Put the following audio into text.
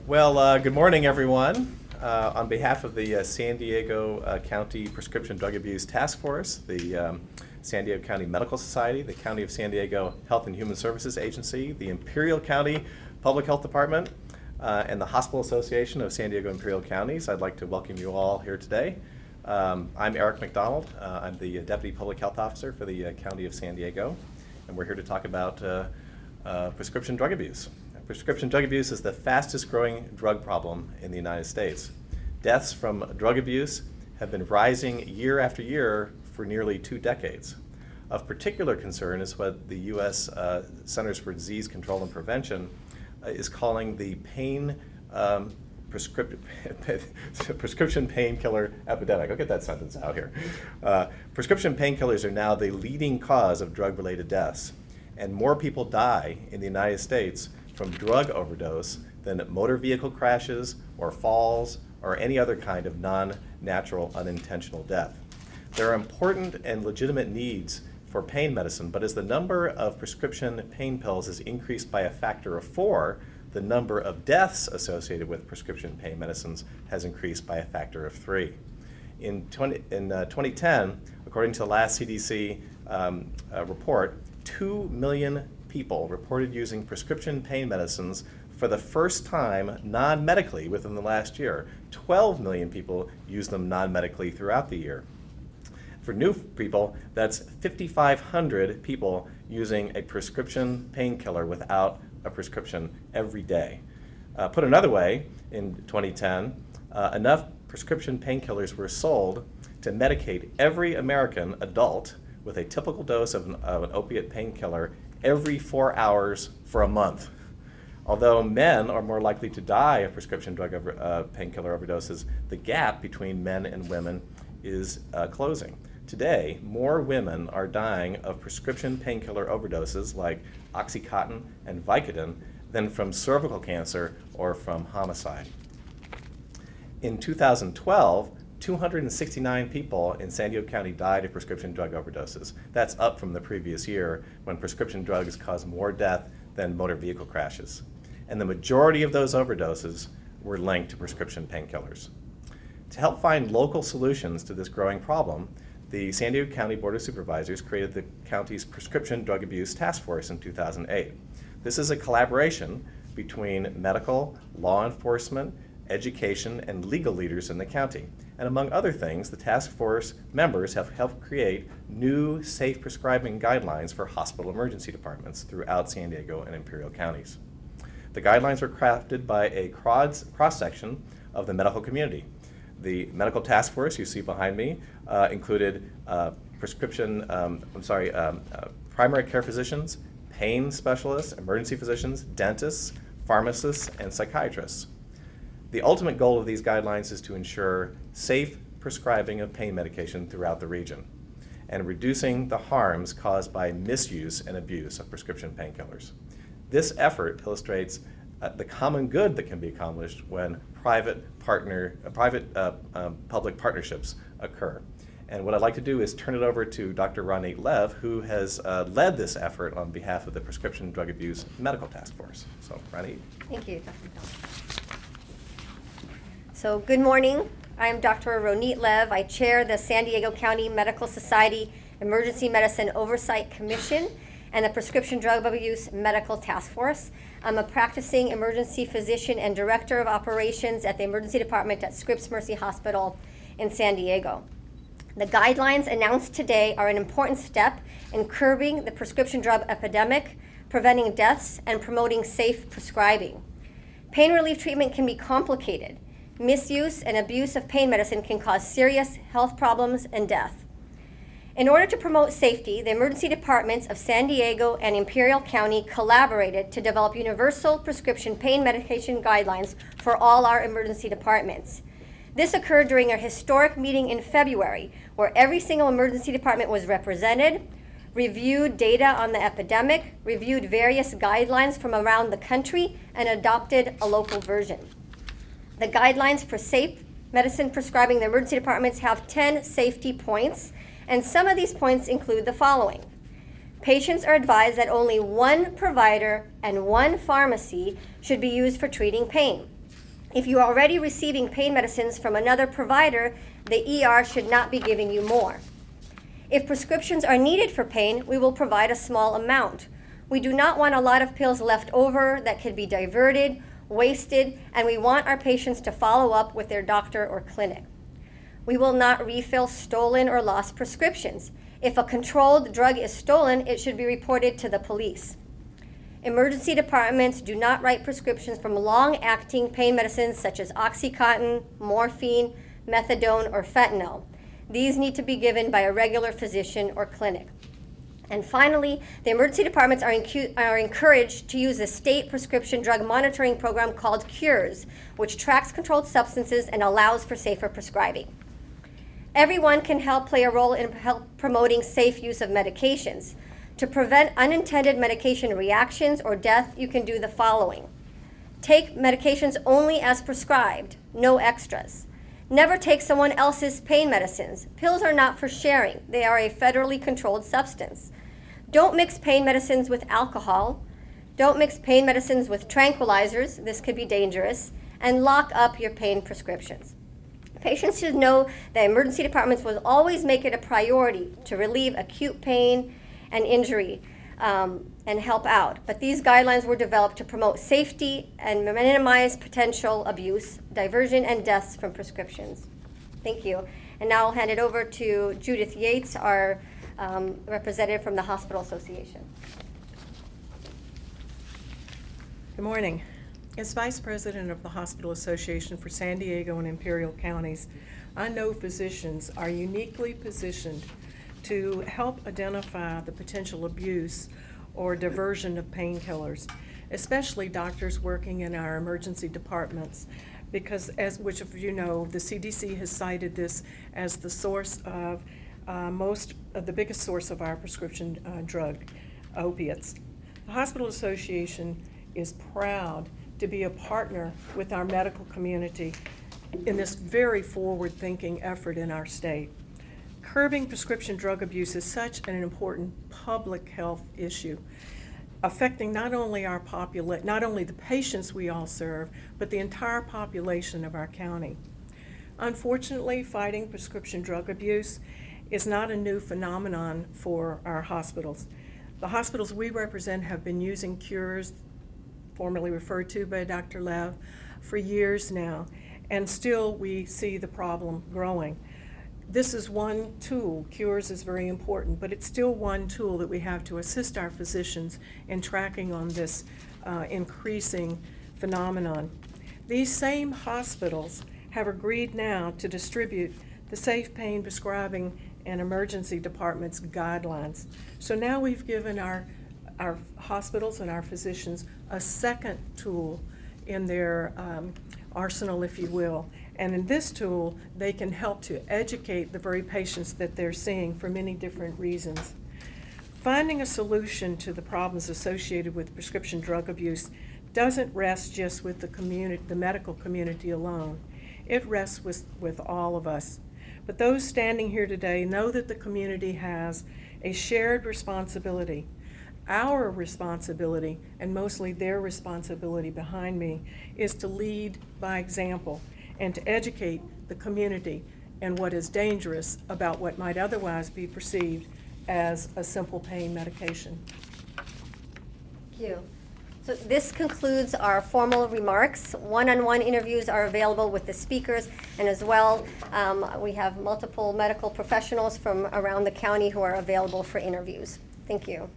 Good morning, everyone. On behalf of the San Diego County Prescription Drug Abuse Task Force, the San Diego County Medical Society, the County of San Diego Health and Human Services Agency, the Imperial County Public Health Department, and the Hospital Association of San Diego Imperial Counties, I'd like to welcome you all here today. I'm Eric McDonald. I'm the Deputy Public Health Officer for the County of San Diego, and we're here to talk about prescription drug abuse. Prescription drug abuse is the fastest growing drug problem in the United States. Deaths from drug abuse have been rising year after year for nearly 2 decades. Of particular concern is what the U.S. Centers for Disease Control and Prevention is calling the prescription painkiller epidemic. I'll get that sentence out here. Prescription painkillers are now the leading cause of drug-related deaths, and more people die in the United States from drug overdose than motor vehicle crashes or falls or any other kind of non-natural unintentional death. There are important and legitimate needs for pain medicine, but as the number of prescription pain pills has increased by a factor of 4, the number of deaths associated with prescription pain medicines has increased by a factor of 3. In 2010, according to the last CDC report, 2 million people reported using prescription pain medicines for the first time non-medically within the last year. 12 million people use them non-medically throughout the year. For new people, that's 5,500 people using a prescription painkiller without a prescription every day. Put another way, in 2010, enough prescription painkillers were sold to medicate every American adult with a typical dose of an opiate painkiller every 4 hours for a month. Although men are more likely to die of prescription drug painkiller overdoses, the gap between men and women is closing. Today, more women are dying of prescription painkiller overdoses like Oxycontin and Vicodin than from cervical cancer or from homicide. In 2012, 269 people in San Diego County died of prescription drug overdoses. That's up from the previous year when prescription drugs caused more death than motor vehicle crashes. And the majority of those overdoses were linked to prescription painkillers. To help find local solutions to this growing problem, the San Diego County Board of Supervisors created the county's Prescription Drug Abuse Task Force in 2008. This is a collaboration between medical, law enforcement, education, and legal leaders in the county. And among other things, the task force members have helped create new safe prescribing guidelines for hospital emergency departments throughout San Diego and Imperial counties. The guidelines were crafted by a cross-section of the medical community. The medical task force you see behind me included primary care physicians, pain specialists, emergency physicians, dentists, pharmacists, and psychiatrists. The ultimate goal of these guidelines is to ensure safe prescribing of pain medication throughout the region and reducing the harms caused by misuse and abuse of prescription painkillers. This effort illustrates the common good that can be accomplished when public partnerships occur. And what I'd like to do is turn it over to Dr. Ronit Lev, who has led this effort on behalf of the Prescription Drug Abuse Medical Task Force. So, Ronit. Thank you, Dr. McDonald. So, good morning. I'm Dr. Ronit Lev. I chair the San Diego County Medical Society Emergency Medicine Oversight Commission and the Prescription Drug Abuse Medical Task Force. I'm a practicing emergency physician and director of operations at the emergency department at Scripps Mercy Hospital in San Diego. The guidelines announced today are an important step in curbing the prescription drug epidemic, preventing deaths, and promoting safe prescribing. Pain relief treatment can be complicated. Misuse and abuse of pain medicine can cause serious health problems and death. In order to promote safety, the emergency departments of San Diego and Imperial County collaborated to develop universal prescription pain medication guidelines for all our emergency departments. This occurred during a historic meeting in February, where every single emergency department was represented, reviewed data on the epidemic, reviewed various guidelines from around the country, and adopted a local version. The guidelines for safe medicine prescribing in the emergency departments have 10 safety points, and some of these points include the following. Patients are advised that only one provider and one pharmacy should be used for treating pain. If you are already receiving pain medicines from another provider, the ER should not be giving you more. If prescriptions are needed for pain, we will provide a small amount. We do not want a lot of pills left over that could be diverted, wasted, and we want our patients to follow up with their doctor or clinic. We will not refill stolen or lost prescriptions. If a controlled drug is stolen, it should be reported to the police. Emergency departments do not write prescriptions from long-acting pain medicines such as OxyContin, morphine, methadone, or fentanyl. These need to be given by a regular physician or clinic. And finally, the emergency departments are encouraged to use a state prescription drug monitoring program called CURES, which tracks controlled substances and allows for safer prescribing. Everyone can help play a role in promoting safe use of medications. To prevent unintended medication reactions or death, you can do the following. Take medications only as prescribed, no extras. Never take someone else's pain medicines. Pills are not for sharing. They are a federally controlled substance. Don't mix pain medicines with alcohol. Don't mix pain medicines with tranquilizers. This could be dangerous. And lock up your pain prescriptions. Patients should know that emergency departments will always make it a priority to relieve acute pain and injury and help out. But these guidelines were developed to promote safety and minimize potential abuse, diversion, and deaths from prescriptions. Thank you. And now I'll hand it over to Judith Yates, our representative from the Hospital Association. Good morning. As Vice President of the Hospital Association for San Diego and Imperial Counties, I know physicians are uniquely positioned to help identify the potential abuse or diversion of painkillers, especially doctors working in our emergency departments, because as which of you know, the CDC has cited this as the source of the biggest source of our prescription drug, opiates. The Hospital Association is proud to be a partner with our medical community in this very forward-thinking effort in our state. Curbing prescription drug abuse is such an important public health issue, affecting not only the patients we all serve, but the entire population of our county. Unfortunately, fighting prescription drug abuse is not a new phenomenon for our hospitals. The hospitals we represent have been using CURES, formerly referred to by Dr. Lev, for years now, and still we see the problem growing. This is one tool. CURES is very important, but it's still one tool that we have to assist our physicians in tracking on this increasing phenomenon. These same hospitals have agreed now to distribute the safe pain prescribing and emergency departments guidelines. So now we've given our hospitals and our physicians a second tool in their arsenal, if you will. And in this tool, they can help to educate the very patients that they're seeing for many different reasons. Finding a solution to the problems associated with prescription drug abuse doesn't rest just with the medical community alone. It rests with all of us. But those standing here today know that the community has a shared responsibility. Our responsibility, and mostly their responsibility behind me, is to lead by example and to educate the community and what is dangerous about what might otherwise be perceived as a simple pain medication. Thank you. So this concludes our formal remarks. One-on-one interviews are available with the speakers, and as well, we have multiple medical professionals from around the county who are available for interviews. Thank you.